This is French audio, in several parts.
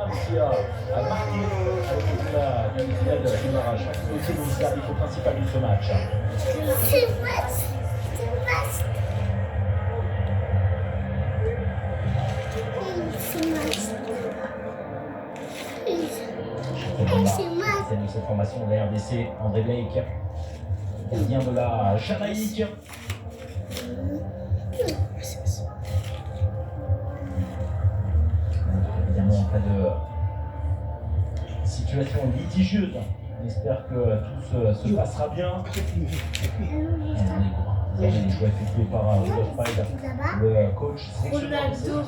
Qui a marqué avec la demi-finale de démarrage. C'est le service principal de ce match. C'est de cette formation de la RDC, André Blake, gardien de la Jamaïque. Évidemment, en cas de situation litigieuse, on espère que tout se passera bien. Les choix effectués par le coach sélectionneur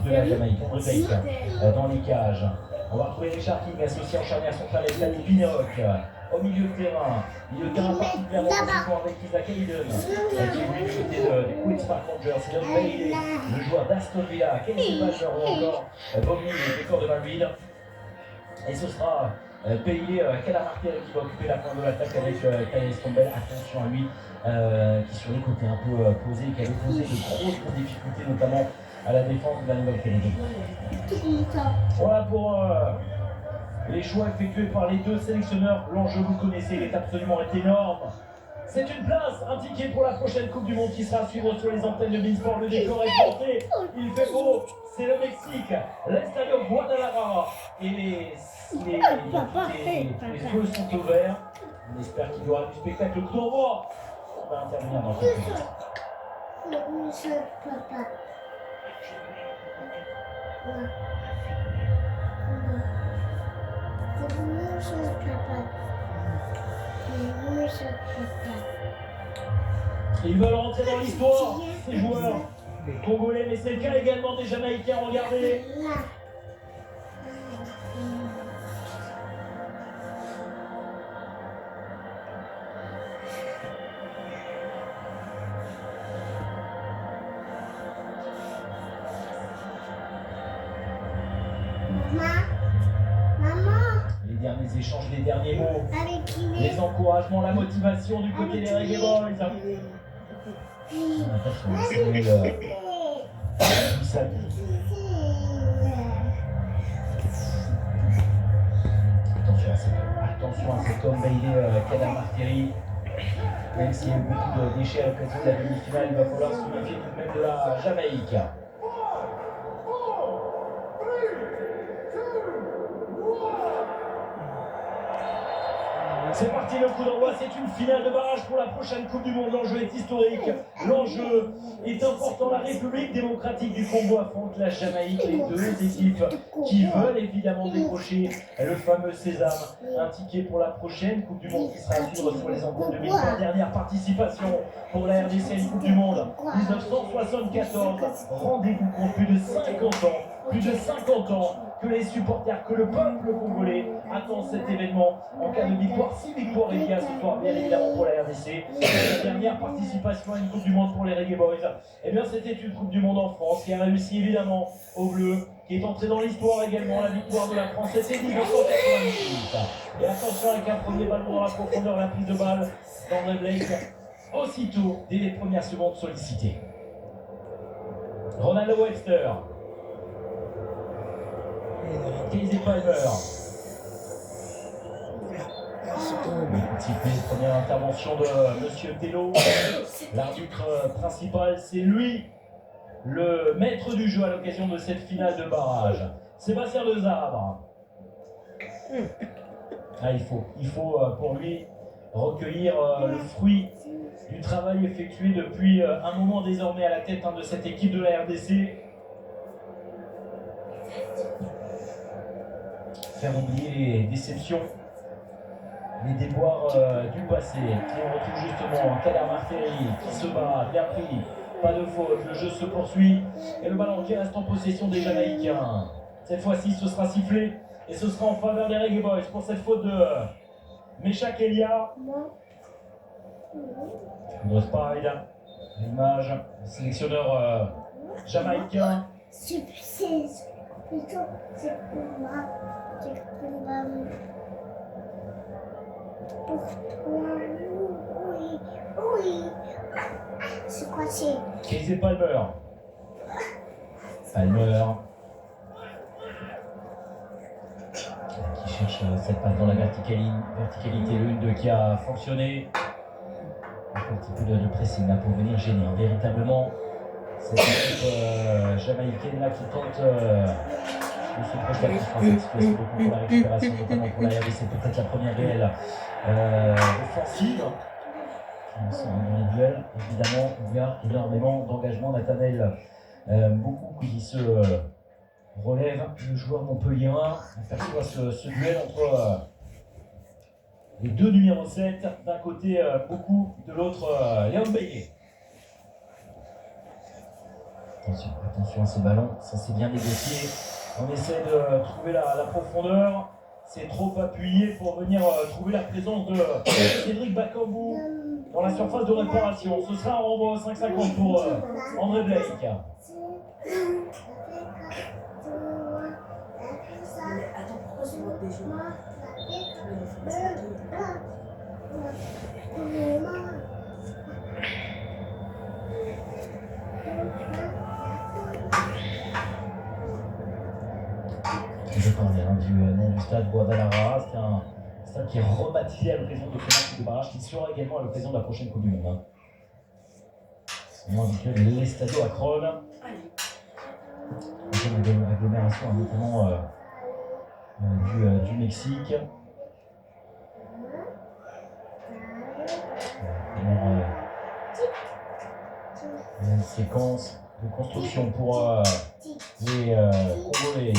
de la Jamaïque, André Blake, dans les cages. On va retrouver Richard King associé en charnière centrale avec Danny Pinnock. Au milieu de terrain particulièrement conséquent avec Isaac Hayden, qui est venu du côté des Queens Park Rangers. C'est Don Bailey, le joueur d'Aston Villa, Casey Palmer ou encore Bobby, le décor de Madrid. Et ce sera Bailey, Calamarter qui va occuper la pointe de l'attaque avec Kyle Campbell. Attention à lui, qui sur les côtés un peu posé, qui avait posé de grosses difficultés, notamment à la défense de la Nouvelle-Calédonie. Voilà pour les choix effectués par les deux sélectionneurs. L'enjeu, vous le connaissez, il est absolument énorme. C'est une place, un ticket pour la prochaine Coupe du Monde qui sera à suivre sur les antennes de Beansport. Le décor est porté, il fait beau, c'est le Mexique, l'Estadio Guadalajara. Et les feux sont au vert. On espère qu'il y aura du spectacle. Coup d'envoi. On va intervenir dans quelques minutes. Ils veulent rentrer dans l'histoire, ces joueurs congolais, mais c'est le cas également des Jamaïcains. Regardez. Les derniers échanges, les derniers mots, les encouragements, la motivation du côté des Reggae Boys. Attention à cet homme Bailey, Calamarteri. Même s'il y a eu beaucoup de déchets à l'occasion de la demi-finale, il va falloir se méfier tout de même de la Jamaïque. C'est parti, le coup d'envoi, c'est une finale de barrage pour la prochaine Coupe du Monde. L'enjeu est historique, l'enjeu est important. La République démocratique du Congo affronte la Jamaïque, les deux équipes qui veulent évidemment décrocher le fameux sésame. Un ticket pour la prochaine Coupe du Monde qui sera à suivre sur les antennes de Beansport. Dernière participation pour la RDC à une Coupe du Monde 1974. Rendez-vous compte, plus de 50 ans que les supporters, que le peuple congolais attend cet événement. En cas de victoire, si victoire il y a ce soir, bien évidemment pour la RDC. La dernière participation à une Coupe du Monde pour les Reggae Boys, eh bien c'était une Coupe du Monde en France qui a réussi évidemment au bleu, qui est entrée dans l'histoire également. La victoire de la France, c'était 1998. Et attention avec un premier ballon dans la profondeur, la prise de balle d'André Blake, aussitôt, dès les premières secondes sollicitées. Ronaldo Webster. Casey Palmer. Première intervention de Monsieur Tello. L'arbitre principal, c'est lui, le maître du jeu à l'occasion de cette finale de barrage. Sébastien Desabre. Il faut pour lui recueillir le fruit du travail effectué depuis un moment désormais à la tête de cette équipe de la RDC. Faire oublier les déceptions, les déboires du passé. Et on retrouve justement Calamarteri qui se bat, bien pris, pas de faute, le jeu se poursuit et le ballon qui reste en possession des Jamaïcains. Cette fois-ci ce sera sifflé et ce sera en faveur des Reggae Boys pour cette faute de Meshak Elia. Grosse parade, l'image, sélectionneur jamaïcain. Pour toi, oui. C'est quoi, c'est Casey Palmer. cherche cette passe dans la verticalité, l'une de qui a fonctionné. Un petit peu de pressing là pour venir gêner véritablement cette équipe jamaïcaine là qui tente de se projeter dans cette situation de contre la récupération, notamment pour la RDC, c'est peut-être la première réelle offensive. Dans les duels, évidemment, il y a énormément d'engagement. Nathanaël beaucoup qui se relève, le joueur montpelliérain, on perçoit ce duel entre les deux numéros 7, d'un côté beaucoup, de l'autre Léon Baillet. Attention à ce ballon, ça c'est bien négocié. On essaie de trouver la profondeur. C'est trop appuyé pour venir trouver la présence de Cédric Bakambu dans la surface de réparation. Ce sera un renvoi 5,50 pour André Blake. Attends, pourquoi c'est moi déjà? Je parlais du nom du stade Guadalajara. C'est un stade qui est rebaptisé à l'occasion de ce match de barrage qui sera également à l'occasion de la prochaine Coupe du Monde. Moins habituel, l'Estadio Akron. Une agglomération notamment du Mexique. Une séquence de construction pour les Congolais.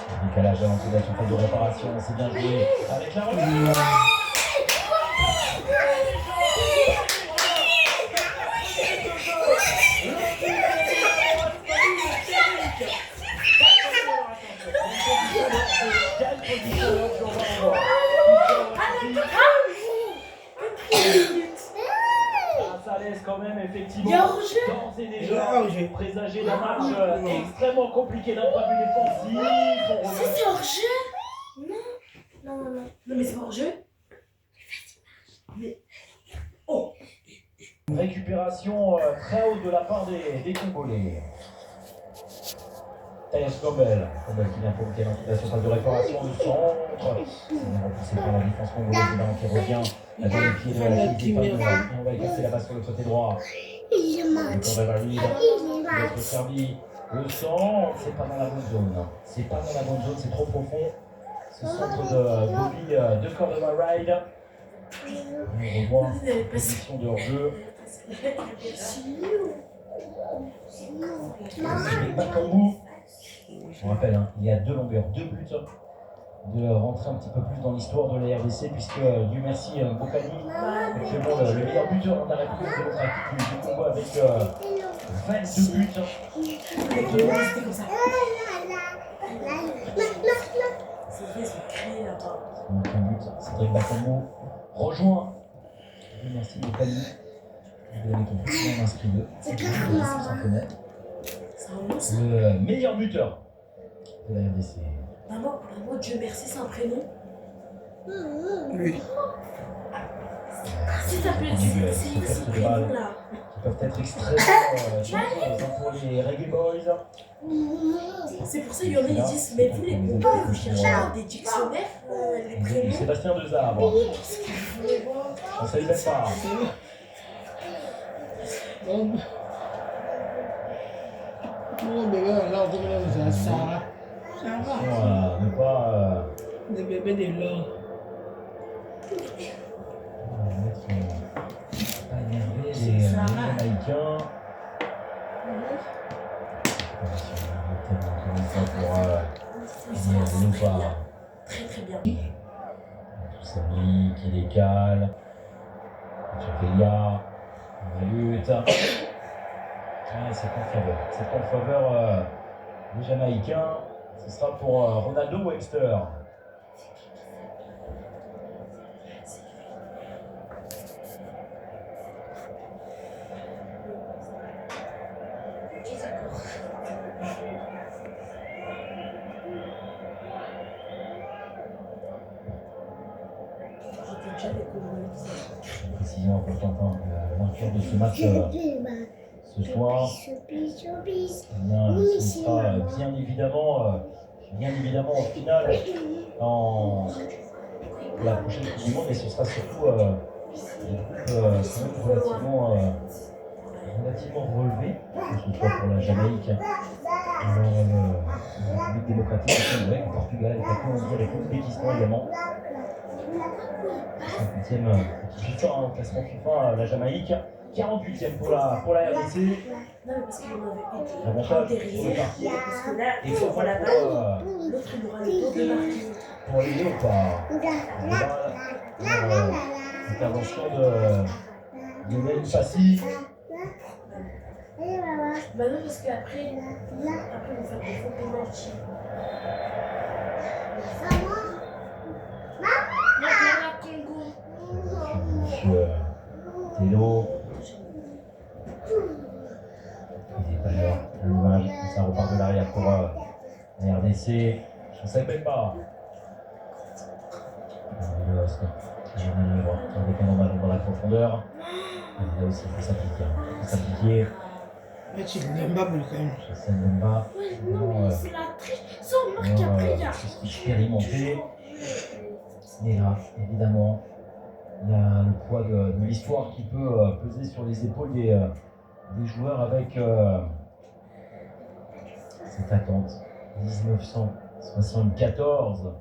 Le décalage à l'entrée de la surface de réparation, c'est bien joué avec la remise. Ça laisse quand même effectivement d'ores et déjà présager d'un match extrêmement compliqué d'un point de vue défensif. C'est hors-jeu? Non. Non, mais c'est pas hors-jeu? Mais. Oh! Récupération très haute de la part des Congolais. Thais Campbell qui vient provoquer l'implication de réparation du centre. C'est bien repoussé par la défense congolaise qui revient dans les pieds de la Kizipana. Et on va casser la base sur le côté droit. Le corps valide. L'autre servi. Le centre, c'est pas dans la bonne zone. C'est pas dans la bonne zone, c'est trop profond. Ce centre de Bobby de Cordova Ride. On revoit la position de hors-jeu. C'est Bakambu. Je rappelle, il y a deux longueurs, deux buts de rentrer un petit peu plus dans l'histoire de la RDC, puisque Dieu merci, Bokani, actuellement le meilleur buteur en arrêt de démocratique du Congo avec 22 buts. C'était comme ça. C'est vrai, ils sont criés là-bas. Donc un but, Cédric Bakambu rejoint Dieu merci, Bokani. Vous avez compris, on a inscrit deux. C'est le meilleur buteur de la RDC. Maman, Dieu merci, c'est un prénom. Oui. C'est un prénom là. Qui peuvent être extrêmement dangereuses pour les Reggae Boys. C'est pour ça qu'il y en a qui disent, mais vous les Congolais, vous cherchez dans des dictionnaires les prénoms. Sébastien Desabre. On salue pas. Non, mais là, on dirait que ça va. Ne pas. Des bébés de l'or. Pas énerver les Jamaïcains. Pour Très bien. Tout ça qui décale. Chafelia. La lutte. C'est en faveur du Jamaïcain. Ce sera pour Ronaldo Webster. Précision importante, la vainqueur de ce match ce soir. Ce sera bien évidemment bien évidemment au final en la prochaine Coupe du Monde, et ce sera surtout des groupes sans doute relativement relevés, que ce soit pour la Jamaïque, la République démocratique, le Portugal, le Papouasie, et l'Ouzbékistan également. 58e FIFA, classement FIFA, la Jamaïque. 48e pour la RDC. Non, mais parce qu'il y en avait été L'avantage derrière. pour le parti. Parce que là, Et il faut pour la balle. L'autre, il aura le tour de marquer. pour les léopards. Intervention de Lionel Fassi. Bah non, parce qu'après, on va faire des faux pénalty. Monsieur Théo. Il est pas l'heure. L'image, ça repart de l'arrière pour la RDC. Je ne savais pas. Avec un hommage dans la profondeur. Là aussi, il faut s'appliquer. Il faut s'appliquer. Mais tu n'aimes pas quand même. Chassel Mbemba. Ouais, non, mais c'est la triche. Ça, on marque après, il y a. Expérimenté. Mais là, évidemment, il y a le poids de l'histoire qui peut peser sur les épaules des joueurs avec cette attente. 1974,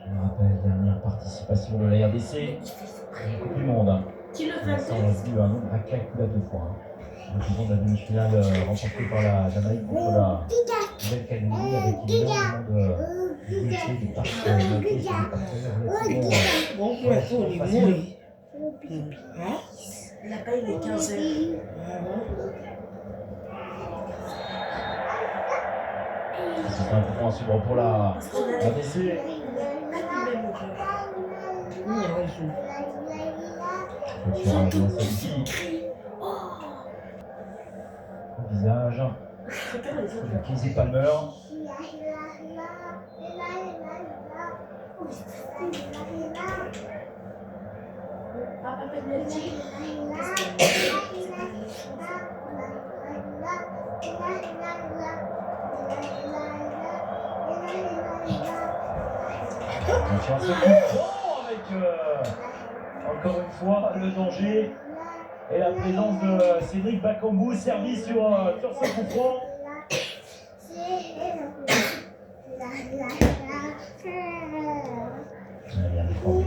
je me rappelle, dernière participation de la RDC à la Coupe du Monde. Qui le Ça, fait? on l'a vu un nombre incalculable de fois. Notamment de la demi-finale remportée par la Jamaïque contre la Nouvelle-Calédonie avec énormément de blessés, des partenaires relativement Bon, tu vas tout les mourir. Hein? Là-bas, il est 15h. c'est un point à suivre pour la RDC. Sur un Saliki. Au visage. Kizzy Palmer. Papa penalty. Sur un second temps avec encore une fois le danger et la présence de Cédric Bakambu servi sur ce coup franc. Bien défendu.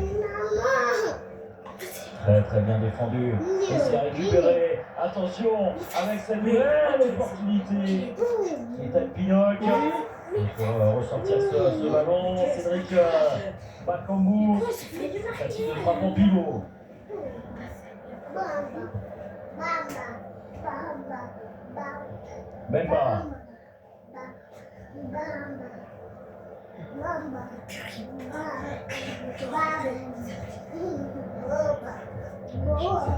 Très bien défendu. Et c'est récupéré. Attention avec cette belle opportunité. Ethan Pinoc. Il faut ressortir ce ballon. Cédric Bakambu. Facile de frappe en pivot. Bemba.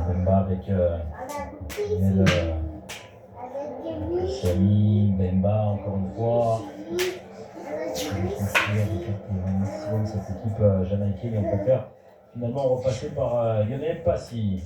Bemba avec Samy, Bemba encore une fois. Cette équipe jamaïcaine, et on préfère finalement repasser par Lionel Fassi.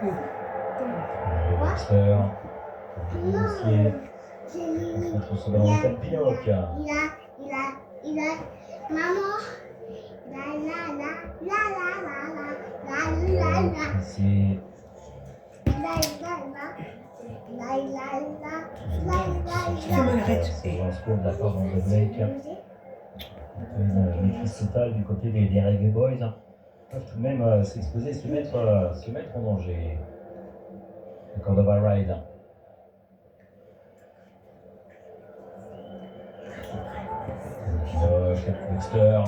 Le boxeur, le policier, contre ce ballon de Pinoc. Maman. C'est un score de la part de Blake. Une maîtrise totale du côté des Reggae Boys. Ils peuvent tout de même s'exposer, se mettre en danger. Le Cordova Ride. Dexter.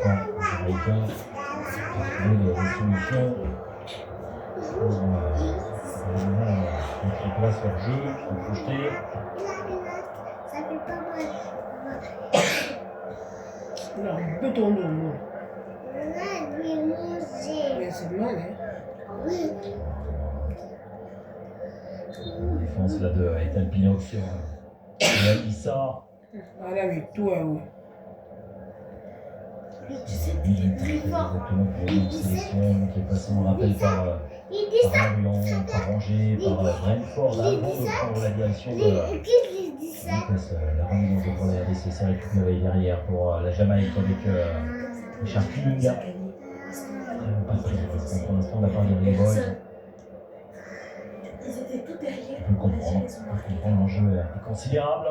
Américain. Une solution pour Ils placent leur jeu, ils sont projetés. Ça fait pas mal. Non, un peu ton dos, non. On a des musées. Mais c'est mal, hein. Oui. Défense là de Ethan Pinot sur Alissa. Ah là, oui, toi, oui. Mais tu sais, il est très fort. Exactement pour une sélection qui est passée en rappel par Il dit ça. Lyon, par Angers, par Brentford avant de prendre la direction de Qui dit ça? la remise pour la RDC. C'est récupéré derrière pour la Jamaïque avec Richard King. Pas de prise parce que pour l'instant on n'a pas de les boys. Ils étaient tout derrière. On peut comprendre l'enjeu est considérable.